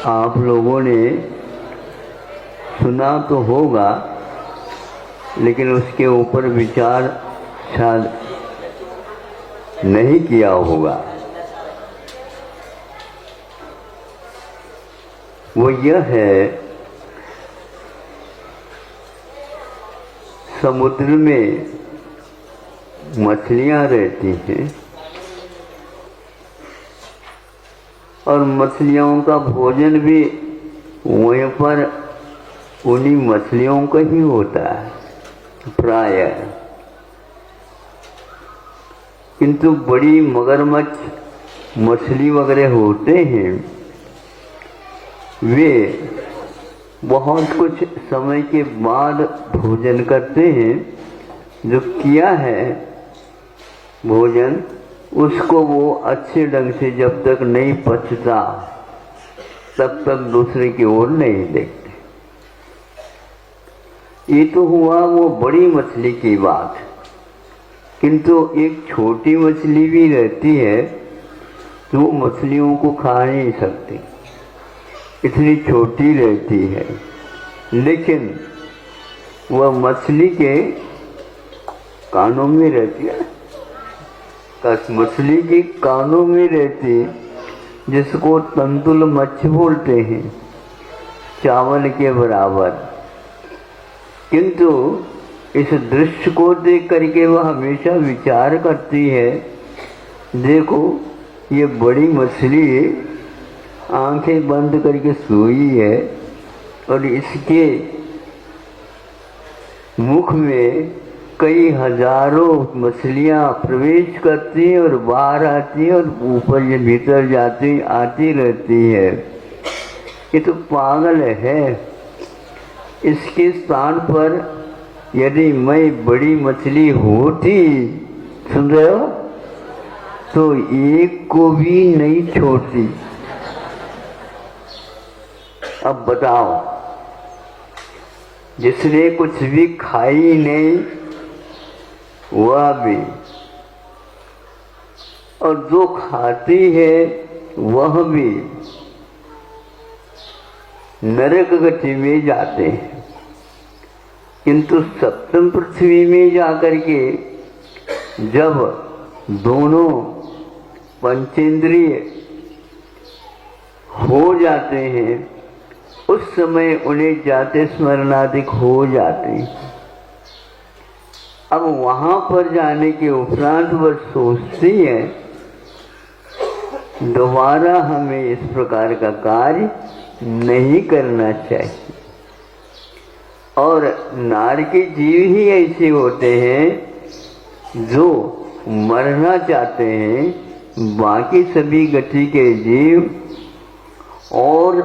आप लोगों ने सुना तो होगा, लेकिन उसके ऊपर विचार शायद नहीं किया होगा। वो यह है, समुद्र में मछलियां रहती हैं और मछलियों का भोजन भी वहीं पर उन्हीं मछलियों का ही होता है प्रायः। किंतु बड़ी मगरमच्छ मछली वगैरह होते हैं, वे बहुत कुछ समय के बाद भोजन करते हैं। जो किया है भोजन, उसको वो अच्छे ढंग से जब तक नहीं पचता तब तक दूसरे की ओर नहीं देखते। ये तो हुआ वो बड़ी मछली की बात, किंतु एक छोटी मछली भी रहती है तो वो मछलियों को खा नहीं सकती, इतनी छोटी रहती है। लेकिन वह मछली के कानों में रहती है, मछली के कानों में रहती, जिसको तंतुल मच्छ बोलते हैं, चावल के बराबर। किंतु इस दृश्य को देख करके वह हमेशा विचार करती है, देखो ये बड़ी मछली आंखें बंद करके सोई है और इसके मुख में कई हजारों मछलियां प्रवेश करती हैं और बाहर आती हैं और ऊपर ये भीतर जाती आती रहती है। ये तो पागल है। इसके स्थान पर यदि मैं बड़ी मछली होती, सुन रहे हो, तो एक को भी नहीं छोड़ती। अब बताओ, जिसने कुछ भी खाई नहीं वह भी, और जो खाती है वह भी नरक गति में जाते हैं। किंतु सप्तम पृथ्वी में जाकर के जब दोनों पंचेंद्रिय हो जाते हैं, उस समय उन्हें जाते स्मरणाधिक हो जाते हैं। अब वहां पर जाने के उपरांत वह सोचती है, दोबारा हमें इस प्रकार का कार्य नहीं करना चाहिए। और नार के जीव ही ऐसे होते हैं जो मरना चाहते हैं, बाकी सभी गति के जीव और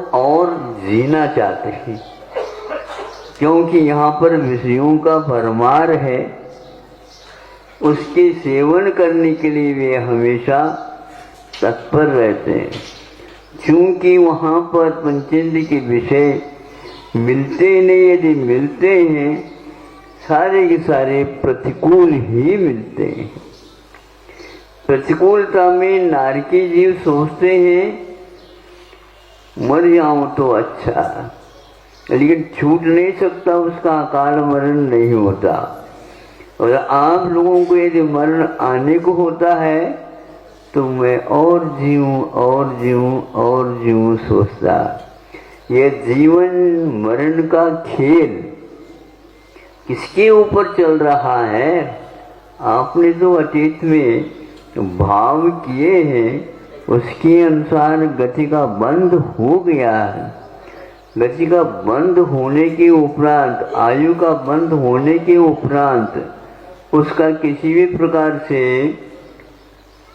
जीना चाहते हैं, क्योंकि यहाँ पर विषयों का भरमार है। उसके सेवन करने के लिए वे हमेशा तत्पर रहते हैं। क्योंकि वहाँ पर पंचेंद्रिय के विषय मिलते नहीं, यदि मिलते हैं सारे के सारे प्रतिकूल ही मिलते हैं। प्रतिकूलता में नारकी जीव सोचते हैं मर जाऊं तो अच्छा, लेकिन छूट नहीं सकता, उसका अकाल मरण नहीं होता। और आप लोगों को यदि मरण आने को होता है तो मैं और जीऊं और जीऊं और जीऊं सोचता। ये जीवन मरण का खेल किसके ऊपर चल रहा है? आपने जो अतीत में भाव किए हैं उसके अनुसार गति का बंद हो गया है। गति का बंद होने के उपरांत, आयु का बंद होने के उपरांत उसका किसी भी प्रकार से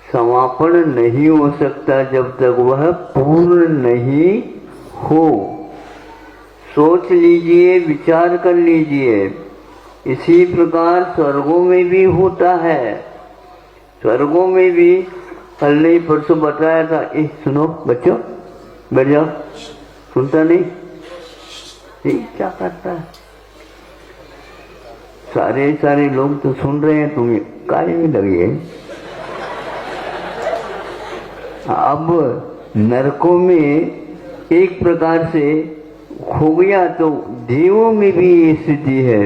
समापन नहीं हो सकता जब तक वह पूर्ण नहीं हो। सोच लीजिए, विचार कर लीजिए। इसी प्रकार स्वर्गों में भी होता है। स्वर्गों में भी कल नहीं परसों बताया था, सुनो बच्चों बैठ जाओ, सुनता नहीं, ठीक क्या करता है? सारे लोग तो सुन रहे हैं, तुम्हें काय में लगी है। अब नरकों में एक प्रकार से हो गया तो देवों में भी ये स्थिति है।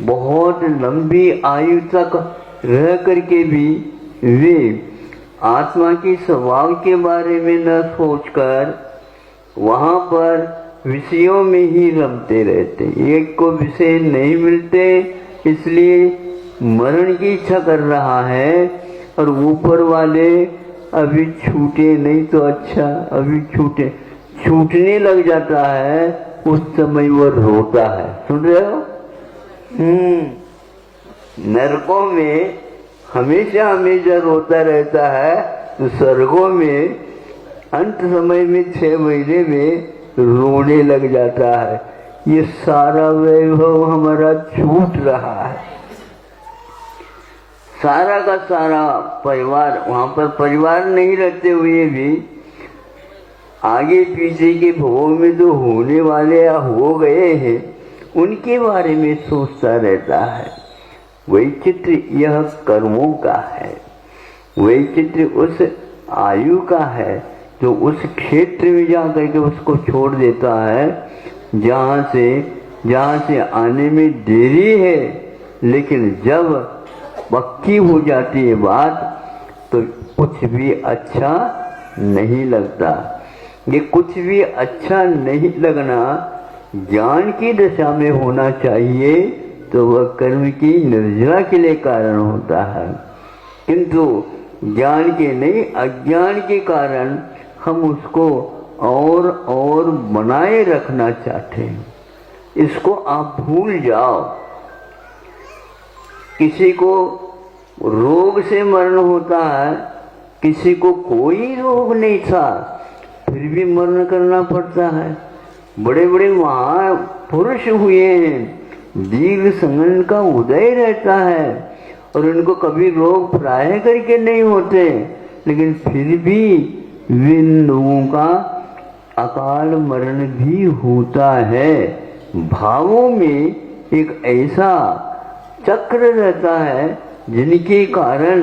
बहुत लंबी आयु तक रह करके भी वे आत्मा के स्वभाव के बारे में न सोचकर वहां पर विषयों में ही रमते रहते। एक को विषय नहीं मिलते, इसलिए मरण की इच्छा कर रहा है, और ऊपर वाले अभी छूटे नहीं तो अच्छा, अभी छूटने लग जाता है, उस समय वो रोता है। सुन रहे हो? नरकों में हमेशा हमेशा रोता रहता है, तो स्वर्गों में अंत समय में 6 महीने में रोने लग जाता है। ये सारा वैभव हमारा छूट रहा है। सारा का सारा परिवार, वहां पर परिवार नहीं रहते हुए भी आगे पीछे के भोग में जो होने वाले या हो गए हैं उनके बारे में सोचता रहता है। वैचित्र यह कर्मों का है, वैचित्र उस आयु का है जो उस क्षेत्र में जाकर के उसको छोड़ देता है जहाँ से आने में देरी है, लेकिन जब पक्की हो जाती है बात तो कुछ भी अच्छा नहीं लगता। ये कुछ भी अच्छा नहीं लगना ज्ञान की दशा में होना चाहिए, तो वह कर्म की निर्जरा के लिए कारण होता है, किंतु ज्ञान के नहीं, अज्ञान के कारण हम उसको और बनाए रखना चाहते हैं। इसको आप भूल जाओ। किसी को रोग से मरण होता है, किसी को कोई रोग नहीं था फिर भी मरण करना पड़ता है। बड़े बड़े महापुरुष हुए हैं, दीर्घ संगन का उदय रहता है और उनको कभी रोग प्राय करके नहीं होते, लेकिन फिर भी इन लोगों का अकाल मरण भी होता है। भावों में एक ऐसा चक्र रहता है जिनके कारण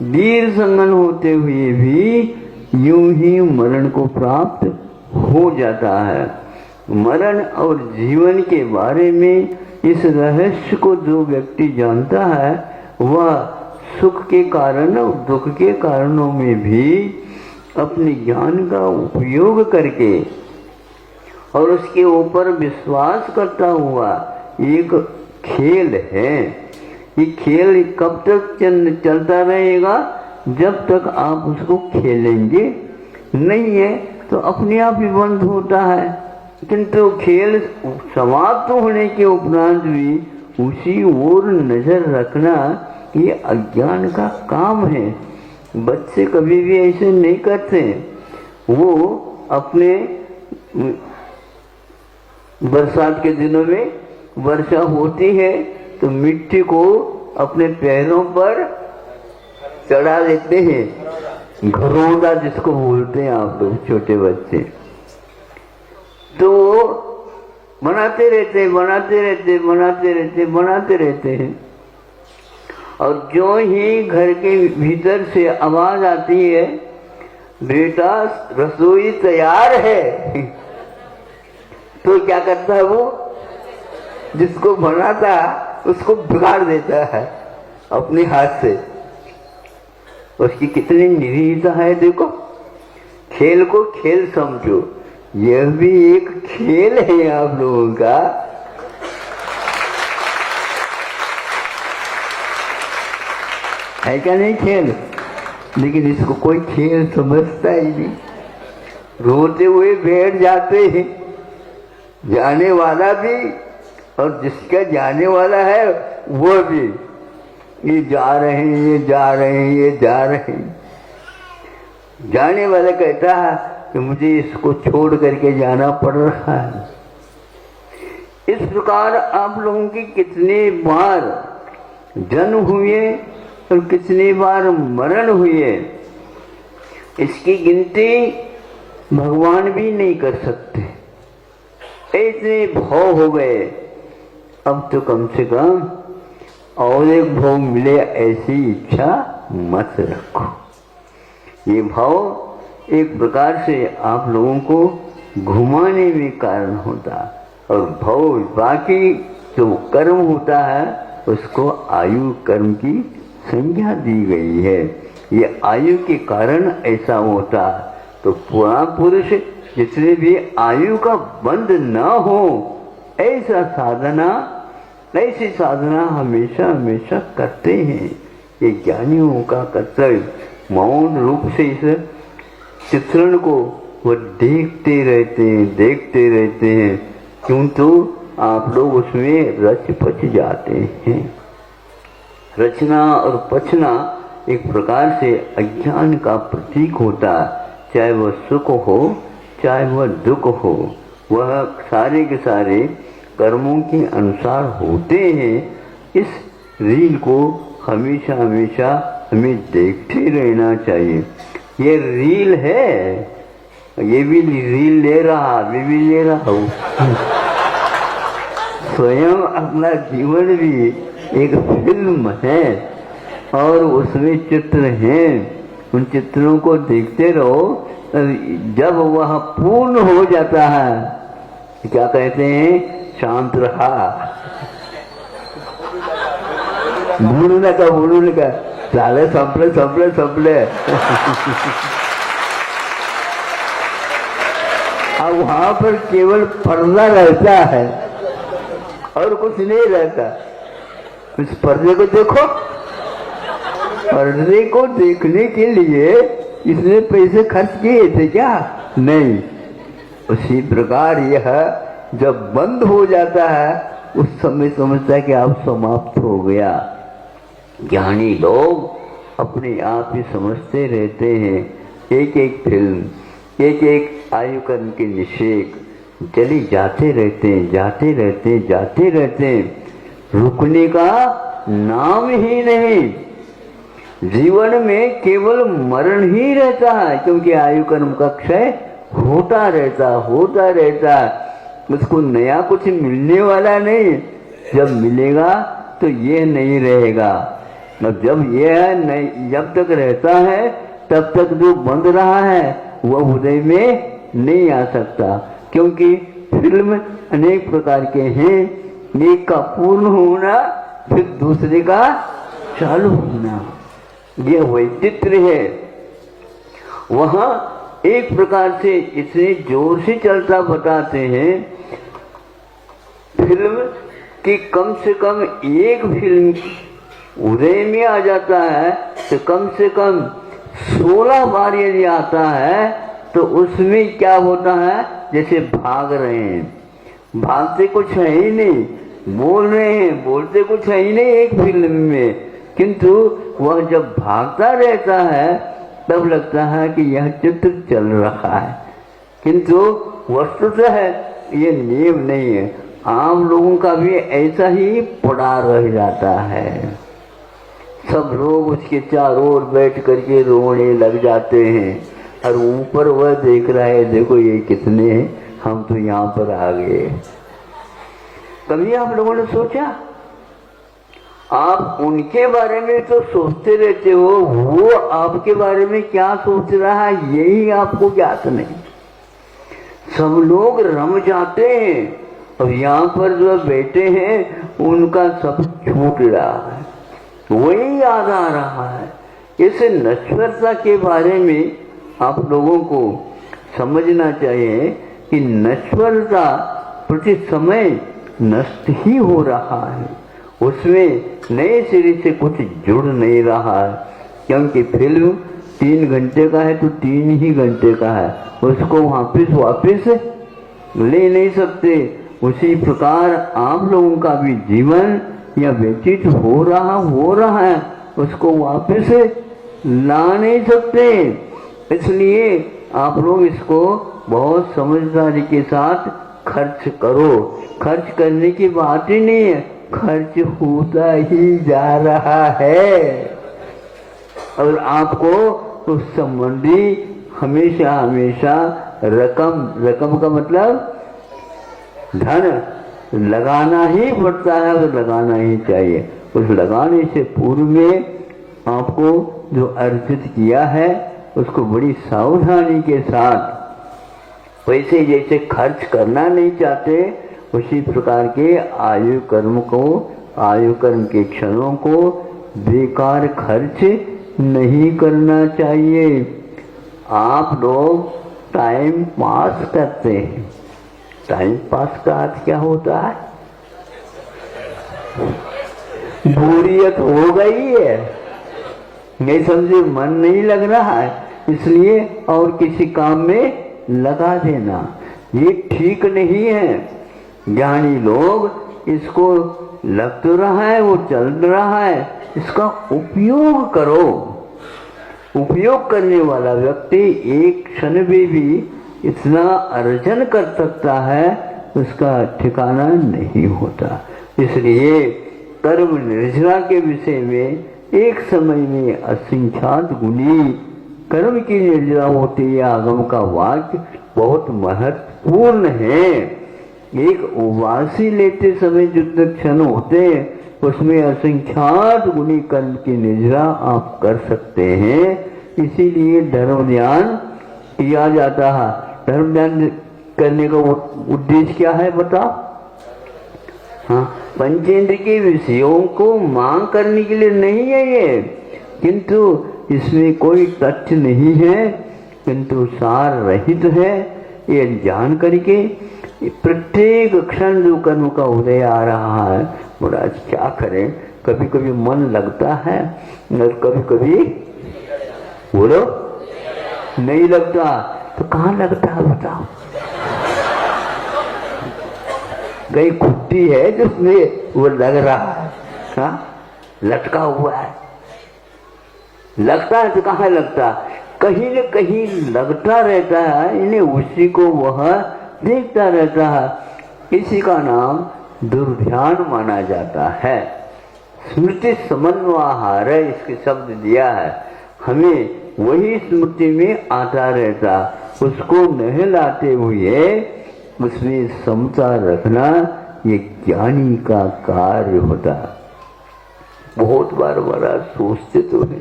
दीर्घ संगन होते हुए भी यूं ही मरण को प्राप्त हो जाता है। मरण और जीवन के बारे में इस रहस्य को जो व्यक्ति जानता है वह सुख के कारण और दुख के कारणों में भी अपने ज्ञान का उपयोग करके और उसके ऊपर विश्वास करता हुआ, एक खेल है, ये खेल कब तक चलता रहेगा? जब तक आप उसको खेलेंगे नहीं है तो अपने आप ही बंद होता है, किंतु खेल समाप्त होने के उपरांत भी उसी ओर नजर रखना ये अज्ञान का काम है। बच्चे कभी भी ऐसे नहीं करते। वो अपने बरसात के दिनों में वर्षा होती है तो मिट्टी को अपने पैरों पर चढ़ा देते हैं, घरौंदा जिसको बोलते हैं आप लोग छोटे बच्चे। तो बनाते रहते हैं और जो ही घर के भीतर से आवाज आती है, बेटा रसोई तैयार है, तो क्या करता है वो? जिसको बनाता उसको बिगाड़ देता है अपने हाथ से। उसकी कितनी निरीहता है देखो। खेल को खेल समझो, यह भी एक खेल है आप लोगों का। है क्या नहीं खेल? लेकिन इसको कोई खेल समझता ही नहीं। रोते हुए बैठ जाते हैं, जाने वाला भी और जिसका जाने वाला है वो भी। ये जा रहे हैं। जाने वाला कहता है कि मुझे इसको छोड़ करके जाना पड़ रहा है। इस प्रकार आप लोगों की कितने बार जन्म हुए और कितनी बार मरण हुए, इसकी गिनती भगवान भी नहीं कर सकते। इतने भव हो गए। अब तो कम से कम और एक भव मिले ऐसी इच्छा मत रखो। ये भाव एक प्रकार से आप लोगों को घुमाने में कारण होता, और भव बाकी जो कर्म होता है उसको आयु कर्म की संज्ञा दी गई है। ये आयु के कारण ऐसा होता। तो पुराण पुरुष जितने भी आयु का बंध न हो ऐसी साधना हमेशा हमेशा करते हैं। ये ज्ञानियों का कर्तव्य मौन रूप से इस चित्रण को वो देखते रहते हैं, क्यों तो आप लोग उसमें रच पच जाते हैं। रचना और पचना एक प्रकार से अज्ञान का प्रतीक होता है, चाहे वह सुख हो चाहे वह दुख हो, वह सारे के सारे कर्मों के अनुसार होते हैं। इस रील को हमेशा हमेशा हमें देखते रहना चाहिए। ये रील है, ये भी रील ले रहा, मैं भी ले रहा हूँ। स्वयं अपना जीवन भी एक फिल्म है और उसमें चित्र हैं। उन चित्रों को देखते रहो, जब वह पूर्ण हो जाता है क्या कहते हैं, शांत रहा। भूलने का साले संपले अब वहां पर केवल पर्दा रहता है और कुछ नहीं रहता। उस पर्दे को देखो, पर्दे को देखने के लिए इसने पैसे खर्च किए थे क्या? नहीं। उसी प्रकार यह जब बंद हो जाता है उस समय समझता है कि अब समाप्त हो गया। ज्ञानी लोग अपने आप ही समझते रहते हैं। एक एक फिल्म, एक एक आयु कर्म के निषेक चली जाते रहते हैं। रुकने का नाम ही नहीं। जीवन में केवल मरण ही रहता है, क्योंकि आयु कर्म का क्षय होता रहता। उसको नया कुछ मिलने वाला नहीं। जब मिलेगा तो ये नहीं रहेगा। और जब यह नहीं, जब तक रहता है तब तक जो बंध रहा है वह हृदय में नहीं आ सकता, क्योंकि फिल्म अनेक प्रकार के हैं। एक का पूर्ण होना, फिर दूसरे का चालू होना, ये वैचित्र है। वहां एक प्रकार से इतने जोर से चलता बताते हैं फिल्म कि कम से कम एक फिल्म उदय में आ जाता है तो कम से कम 16 बार यदि आता है तो उसमें क्या होता है, जैसे भाग रहे हैं, भागते कुछ है ही नहीं, बोल रहे हैं, बोलते कुछ है ही नहीं एक फिल्म में, किंतु वह जब भागता रहता है तब लगता है कि यह चित्र चल रहा है, किंतु वस्तुतः ये नियम नहीं है। आम लोगों का भी ऐसा ही पड़ा रह जाता है। सब लोग उसके चारों ओर बैठ करके रोने लग जाते हैं और ऊपर वह देख रहा है, देखो ये कितने हैं, हम तो यहाँ पर आ गए। कभी आप लोगों ने सोचा, आप उनके बारे में तो सोचते रहते हो, वो आपके बारे में क्या सोच रहा है यही आपको ज्ञात नहीं। सब लोग रम जाते हैं और यहाँ पर जो बैठे हैं उनका सब छूट रहा है, वही याद आ रहा है। इस नश्वरता के बारे में आप लोगों को समझना चाहिए कि नश्वरता प्रति समय नष्ट ही हो रहा है, उसमें नए सिरे से कुछ जुड़ नहीं रहा है। क्योंकि फिल्म 3 घंटे का है तो 3 ही घंटे का है, उसको वापस ले नहीं सकते। उसी प्रकार आप लोगों का भी जीवन या व्यतीत हो रहा है, उसको वापस ला नहीं सकते। इसलिए आप लोग इसको बहुत समझदारी के साथ खर्च करो। खर्च करने की बात ही नहीं है, खर्च होता ही जा रहा है और आपको उस संबंधी हमेशा हमेशा रकम का मतलब धन लगाना ही पड़ता है और लगाना ही चाहिए। उस लगाने से पूर्व में आपको जो अर्जित किया है उसको बड़ी सावधानी के साथ वैसे जैसे खर्च करना नहीं चाहते, उसी प्रकार के आयु कर्म के क्षणों को बेकार खर्च नहीं करना चाहिए। आप लोग टाइम पास करते हैं। टाइम पास का अर्थ क्या होता है? बोरियत हो गई है, नहीं समझे, मन नहीं लग रहा है, इसलिए और किसी काम में लगा देना, ये ठीक नहीं है। ज्ञानी लोग इसको लग तो रहा है, वो चल रहा है, इसका उपयोग करो। उपयोग करने वाला व्यक्ति एक क्षण में भी इतना अर्जन कर सकता है, उसका ठिकाना नहीं होता। इसलिए कर्म निर्जरा के विषय में एक समय में असंख्यात गुणी कर्म की निर्जरा होती है। आगम का वाक्य बहुत महत्वपूर्ण है। एक उवासी लेते समय जो क्षण होते उसमें असंख्यात गुणी कर्म की निर्जरा आप कर सकते हैं। इसीलिए धर्म ध्यान किया जाता है। धर्म ध्यान करने का उद्देश्य क्या है बताओ? हाँ, पंचेंद्र के विषयों को मांग करने के लिए नहीं है ये, किंतु इसमें कोई तथ्य नहीं है, किंतु सार रहित है। ये जान करके प्रत्येक क्षण जो कर्म का उदय आ रहा है, महाराज क्या करें, कभी कभी मन लगता है और कभी कभी बोलो नहीं लगता। तो कहाँ लगता है बताओ? कहीं खुट्टी है जिसमें वो लग रहा है, हाँ? लटका हुआ है, लगता है तो कहाँ लगता? कहीं न कहीं लगता रहता है, इन्हें उसी को वह देखता रहता है। इसी का नाम दुर्ध्यान माना जाता है। स्मृति समन्वयहार इसके शब्द दिया है, हमें वही स्मृति में आता रहता, उसको नहलाते हुए उसमें समता रखना ये ज्ञानी का कार्य होता। बहुत बार बड़ा सोचते तो है,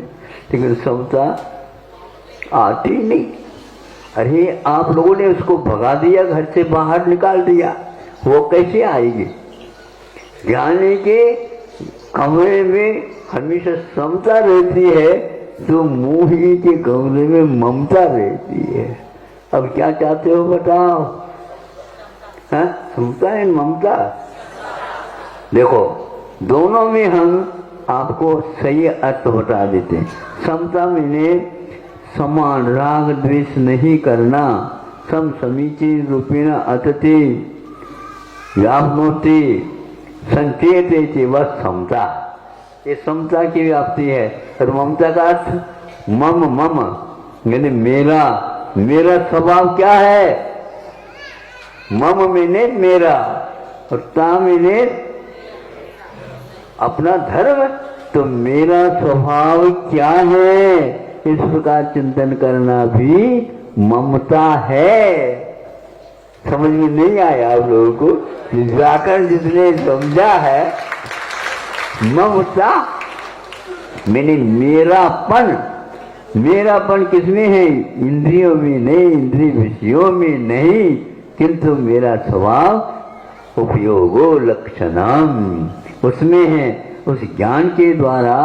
लेकिन समता आती नहीं। अरे आप लोगों ने उसको भगा दिया, घर से बाहर निकाल दिया, वो कैसे आएगी? ज्ञानी के कमरे में हमेशा समता रहती है, तो मोही के कमरे में ममता रहती है। अब क्या चाहते हो बताओ? हाँ, समता है ममता? देखो दोनों में हम आपको सही अर्थ बता देते हैं। समता में समान राग द्वेष नहीं करना, सम समीचीन रूपेण अतति व्याप्नोति संचेते वह समता। ये समता की व्याप्ति है। और ममता का अर्थ मम मम, यानी मेरा। मेरा स्वभाव क्या है? मम मैंने मेरा, और ता मैंने अपना धर्म। तो मेरा स्वभाव क्या है, इस प्रकार चिंतन करना भी ममता है। समझ में नहीं आया आप लोगों को? व्याकरण जिसने समझा है, ममता मैंने मेरापन। मेरापन किसमें है? इंद्रियों में नहीं, इंद्रिय विषयों में नहीं, किंतु मेरा स्वभाव उपयोगो लक्षणम उसमें है। उस ज्ञान के द्वारा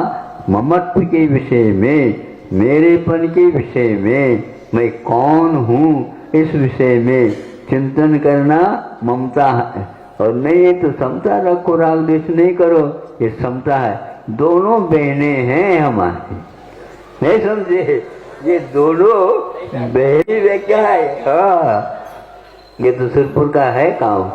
ममत्व के विषय में, मेरेपन के विषय में, मैं कौन हूँ इस विषय में चिंतन करना ममता है। और नहीं तो समता रखो, राग द्वेष नहीं करो, ये समता है। दोनों बहनें हैं हमारी, नहीं समझे? ये दोनों बहनी वे क्या है? हाँ, ये तो सिरपुर का है काम,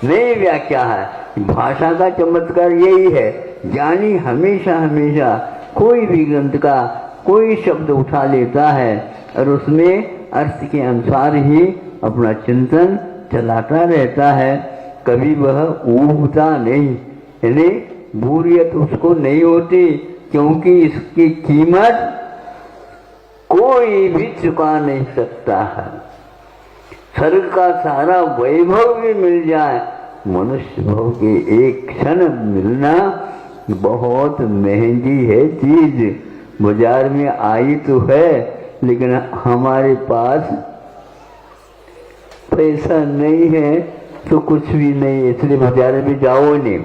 नहीं व्याख्या है। भाषा का चमत्कार यही है। ज्ञानी हमेशा हमेशा कोई भी ग्रंथ का कोई शब्द उठा लेता है और उसमें अर्थ के अनुसार ही अपना चिंतन चलाता रहता है। कभी वह ऊबता नहीं, यानी बोरियत उसको नहीं होती, क्योंकि इसकी कीमत कोई भी चुका नहीं सकता है। स्वर्ग का सारा वैभव भी मिल जाए, मनुष्य भव के एक क्षण मिलना बहुत महंगी है चीज। बाजार में आई तो है, लेकिन हमारे पास पैसा नहीं है तो कुछ भी नहीं, इसलिए बाजार में जाओ नहीं।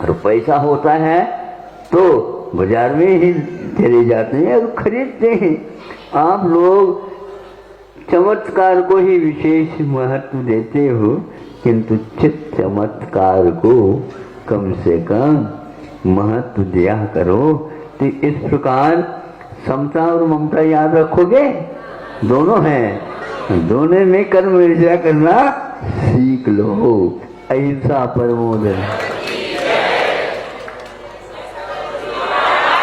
और पैसा होता है तो बाजार में ही चले जाते हैं और खरीदते हैं। आप लोग चमत्कार को ही विशेष महत्व देते हो, किंतु चित्त चमत्कार को कम से कम महत्व दिया करो। तो इस प्रकार समता और ममता याद रखोगे, दोनों हैं, दोनों में कर्म ईर्ष्या करना सीख लो। अहिंसा परमो धर्मः।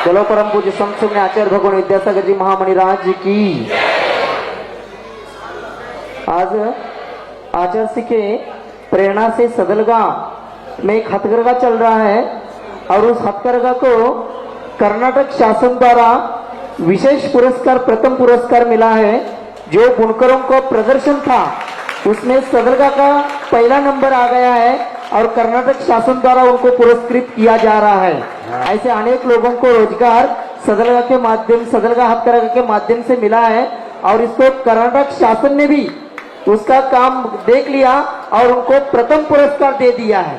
चलो परम पूज्य समसुम्य आचार्य भगवान विद्यासागर जी महामणि राज की। आज आचार्य जी के प्रेरणा से सदलगा में एक हथकरघा चल रहा है और उस हथकरघा को कर्नाटक शासन द्वारा विशेष पुरस्कार, प्रथम पुरस्कार मिला है। जो बुनकरों का प्रदर्शन था उसमें सदलगा का पहला नंबर आ गया है और कर्नाटक शासन द्वारा उनको पुरस्कृत किया जा रहा है। ऐसे अनेक लोगों को रोजगार सदलगा के माध्यम, सदलगा हथकरघा के माध्यम से मिला है और इसको कर्नाटक शासन ने भी उसका काम देख लिया और उनको प्रथम पुरस्कार दे दिया है।